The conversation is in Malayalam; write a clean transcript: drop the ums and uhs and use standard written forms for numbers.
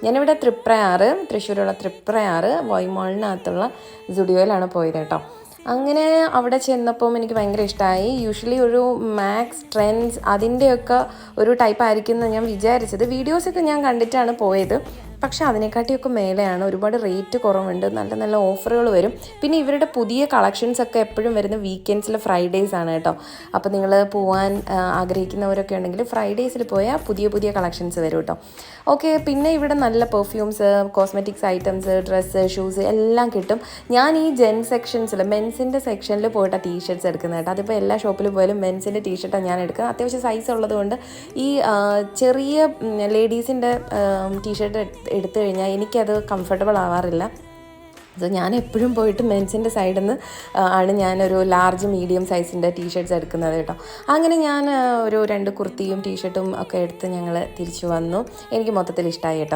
ഞാനിവിടെ തൃപ്രയാറ്, തൃശ്ശൂരുള്ള തൃപ്രയാറ് വൈമാളിനകത്തുള്ള സുഡിയോയിലാണ് പോയത് കേട്ടോ. അങ്ങനെ അവിടെ ചെന്നപ്പം എനിക്ക് ഭയങ്കര ഇഷ്ടമായി. യൂഷ്വലി ഒരു മാക്സ് ട്രെൻഡ്സ് അതിൻ്റെയൊക്കെ ഒരു ടൈപ്പ് ആയിരിക്കും എന്ന് ഞാൻ വിചാരിച്ചത്. വീഡിയോസൊക്കെ ഞാൻ കണ്ടിട്ടാണ് പോയത്, പക്ഷേ അതിനെക്കാട്ടിയൊക്കെ മേലെയാണ്. ഒരുപാട് റേറ്റ് കുറവുണ്ട്, നല്ല നല്ല ഓഫറുകൾ വരും. പിന്നെ ഇവരുടെ പുതിയ കളക്ഷൻസൊക്കെ എപ്പോഴും വരുന്ന വീക്കെൻഡ്സിൽ ഫ്രൈഡേയ്സ് ആണ് കേട്ടോ. അപ്പോൾ നിങ്ങൾ പോകാൻ ആഗ്രഹിക്കുന്നവരൊക്കെ ഉണ്ടെങ്കിൽ ഫ്രൈഡേയ്സിൽ പോയാൽ പുതിയ പുതിയ കളക്ഷൻസ് വരും കേട്ടോ. ഓക്കെ, പിന്നെ ഇവിടെ നല്ല perfumes, cosmetics items, dress, shoes എല്ലാം കിട്ടും. ഞാൻ ഈ ജെൻ സെക്ഷൻസിൽ മെൻസിൻ്റെ സെക്ഷനിൽ പോയിട്ടാണ് ടീഷർട്ട്സ് എടുക്കുന്നത് കേട്ടോ. അതിപ്പോൾ എല്ലാ ഷോപ്പിൽ പോയാലും മെൻസിൻ്റെ ടീഷർട്ടാണ് ഞാൻ എടുക്കുക. അത്യാവശ്യം സൈസ് ഉള്ളതുകൊണ്ട് ഈ ചെറിയ ലേഡീസിൻ്റെ ടീഷർട്ട് എടുത്തു കഴിഞ്ഞാൽ എനിക്കത് കംഫർട്ടബിൾ ആവാറില്ല. സോ ഞാൻ എപ്പോഴും പോയിട്ട് മെൻസിൻ്റെ സൈഡിൽ നിന്ന് ആണ് ഞാനൊരു ലാർജ് മീഡിയം സൈസിൻ്റെ ടീഷർട്ട്സ് എടുക്കുന്നത് കേട്ടോ. അങ്ങനെ ഞാൻ ഒരു 2 കുർത്തിയും ടീഷർട്ടും ഒക്കെ എടുത്ത് ഞങ്ങൾ തിരിച്ചു വന്നു. എനിക്ക് മൊത്തത്തിൽ ഇഷ്ടമായി കേട്ടോ.